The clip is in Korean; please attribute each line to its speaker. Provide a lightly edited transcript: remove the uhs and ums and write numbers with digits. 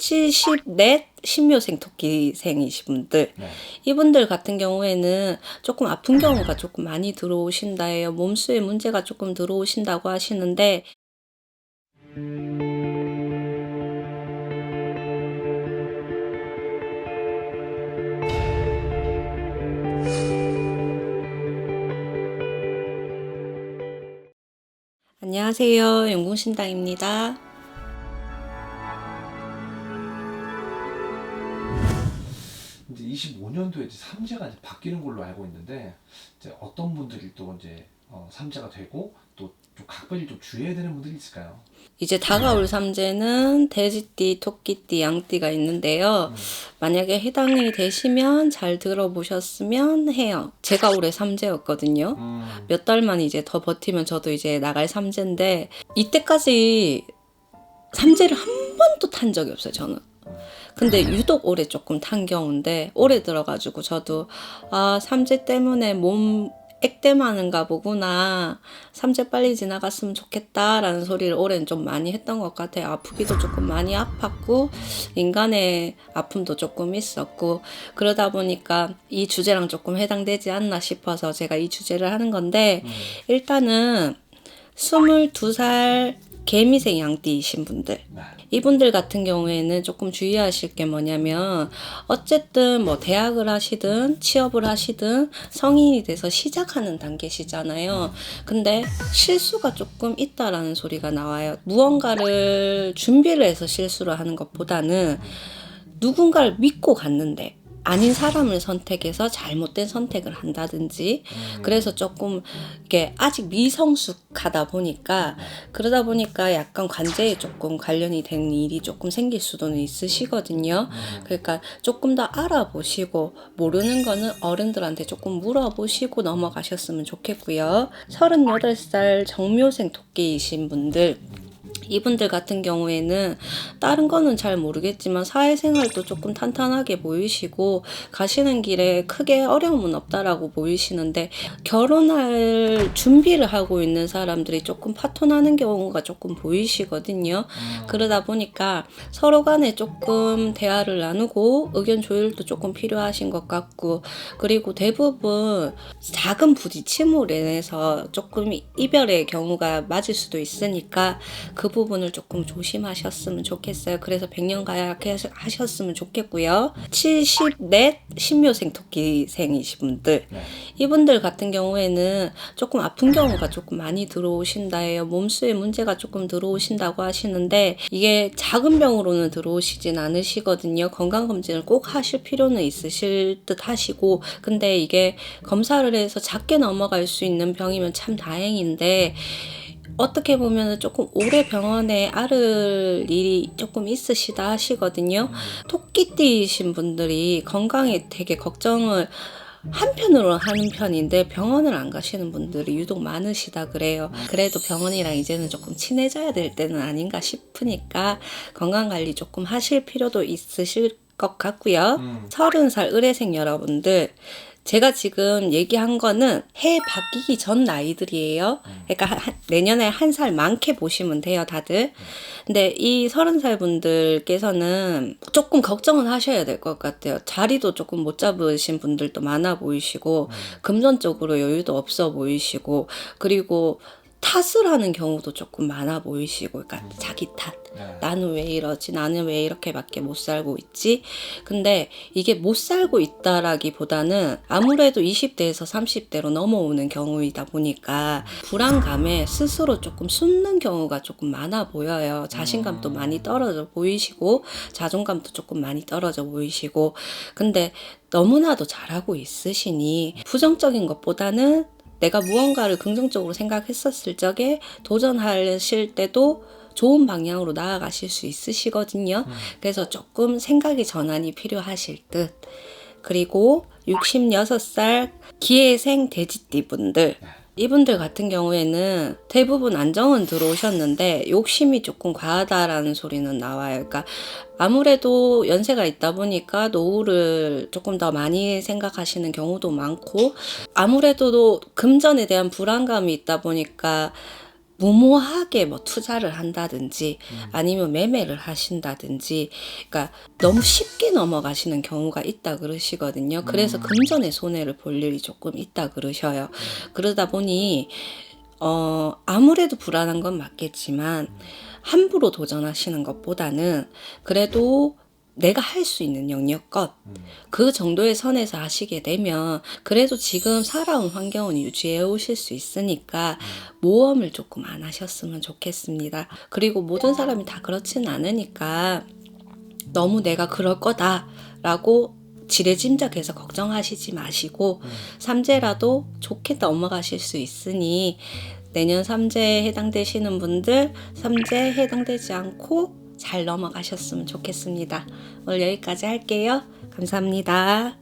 Speaker 1: 74 신묘생 토끼생이신 분들,
Speaker 2: 네.
Speaker 1: 이분들 같은 경우에는 조금 아픈 경우가 조금 많이 들어오신다 해요. 몸수에 문제가 조금 들어오신다고 하시는데, 안녕하세요. 영궁신당입니다.
Speaker 2: 이제 25년도에 이제 삼재가 이제 바뀌는 걸로 알고 있는데, 이제 어떤 분들이 또 이제 삼재가 되고 또 좀 각별히 좀 주의해야 되는 분들이 있을까요?
Speaker 1: 이제 다가올 삼재는 돼지띠, 토끼띠, 양띠가 있는데요. 만약에 해당이 되시면 잘 들어보셨으면 해요. 제가 올해 삼재였거든요. 몇 달만 이제 더 버티면 저도 이제 나갈 삼재인데, 이때까지 삼재를 한 번도 탄 적이 없어요, 저는. 근데 유독 올해 조금 탄 경우인데, 올해 들어가지고 저도 삼재 때문에 몸 액땜하는가 보구나, 삼재 빨리 지나갔으면 좋겠다라는 소리를 올해는 좀 많이 했던 것 같아요. 아프기도 조금 많이 아팠고 인간의 아픔도 조금 있었고, 그러다 보니까 이 주제랑 조금 해당되지 않나 싶어서 제가 이 주제를 하는 건데, 일단은 22살 개미생 양띠이신 분들, 이분들 같은 경우에는 조금 주의하실 게 뭐냐면, 어쨌든 뭐 대학을 하시든 취업을 하시든 성인이 돼서 시작하는 단계시잖아요. 근데 실수가 조금 있다라는 소리가 나와요. 무언가를 준비를 해서 실수를 하는 것보다는 누군가를 믿고 갔는데 아닌 사람을 선택해서 잘못된 선택을 한다든지, 그래서 조금 이게 아직 미성숙하다 보니까, 그러다 보니까 약간 관제에 조금 관련이 되는 일이 조금 생길 수도 있으시거든요. 그러니까 조금 더 알아보시고, 모르는 거는 어른들한테 조금 물어보시고 넘어가셨으면 좋겠고요. 38살 정묘생 토끼이신 분들, 이분들 같은 경우에는 다른 거는 잘 모르겠지만 사회생활도 조금 탄탄하게 보이시고 가시는 길에 크게 어려움은 없다라고 보이시는데, 결혼할 준비를 하고 있는 사람들이 조금 파토나는 경우가 조금 보이시거든요. 그러다 보니까 서로 간에 조금 대화를 나누고 의견 조율도 조금 필요하신 것 같고, 그리고 대부분 작은 부딪힘으로 인해서 조금 이별의 경우가 맞을 수도 있으니까 그 부분을 조금 조심하셨으면 좋겠어요. 그래서 백년가약 하셨으면 좋겠고요. 74 신묘생 토끼생이신 분들, 이분들 같은 경우에는 조금 아픈 경우가 조금 많이 들어오신다 해요. 몸수에 문제가 조금 들어오신다고 하시는데, 이게 작은 병으로는 들어오시진 않으시거든요. 건강검진을 꼭 하실 필요는 있으실 듯 하시고, 근데 이게 검사를 해서 작게 넘어갈 수 있는 병이면 참 다행인데, 어떻게 보면 조금 오래 병원에 앓을 일이 조금 있으시다 하시거든요. 토끼띠이신 분들이 건강에 되게 걱정을 한편으로 하는 편인데 병원을 안 가시는 분들이 유독 많으시다 그래요. 그래도 병원이랑 이제는 조금 친해져야 될 때는 아닌가 싶으니까 건강관리 조금 하실 필요도 있으실 것 같고요. 30살 의뢰생 여러분들, 제가 지금 얘기한 거는 해 바뀌기 전 나이들이에요. 그러니까 내년에 한 살 많게 보시면 돼요, 다들. 근데 이 30살 분들께서는 조금 걱정은 하셔야 될 것 같아요. 자리도 조금 못 잡으신 분들도 많아 보이시고, 금전적으로 여유도 없어 보이시고, 그리고 탓을 하는 경우도 조금 많아 보이시고, 그러니까 자기 탓. 나는 왜 이러지? 나는 왜 이렇게밖에 못 살고 있지? 근데 이게 못 살고 있다라기보다는 아무래도 20대에서 30대로 넘어오는 경우이다 보니까 불안감에 스스로 조금 숨는 경우가 조금 많아 보여요. 자신감도 많이 떨어져 보이시고, 자존감도 조금 많이 떨어져 보이시고, 근데 너무나도 잘하고 있으시니 부정적인 것보다는 내가 무언가를 긍정적으로 생각했었을 적에 도전하실 때도 좋은 방향으로 나아가실 수 있으시거든요. 그래서 조금 생각의 전환이 필요하실 듯. 그리고 66살 기해생 돼지띠 분들, 이분들 같은 경우에는 대부분 안정은 들어오셨는데 욕심이 조금 과하다라는 소리는 나와요. 그러니까 아무래도 연세가 있다 보니까 노후를 조금 더 많이 생각하시는 경우도 많고, 아무래도 금전에 대한 불안감이 있다 보니까 무모하게 뭐 투자를 한다든지 아니면 매매를 하신다든지, 그러니까 너무 쉽게 넘어가시는 경우가 있다 그러시거든요. 그래서 금전의 손해를 볼 일이 조금 있다 그러셔요. 그러다 보니 아무래도 불안한 건 맞겠지만 함부로 도전하시는 것보다는 그래도 내가 할 수 있는 영역껏 그 정도의 선에서 하시게 되면 그래도 지금 살아온 환경은 유지해 오실 수 있으니까 모험을 조금 안 하셨으면 좋겠습니다. 그리고 모든 사람이 다 그렇진 않으니까 너무 내가 그럴 거다라고 지레짐작해서 걱정하시지 마시고 삼재라도 좋게 넘어가실 수 있으니 내년 삼재에 해당되시는 분들 삼재에 해당되지 않고 잘 넘어가셨으면 좋겠습니다. 오늘 여기까지 할게요. 감사합니다.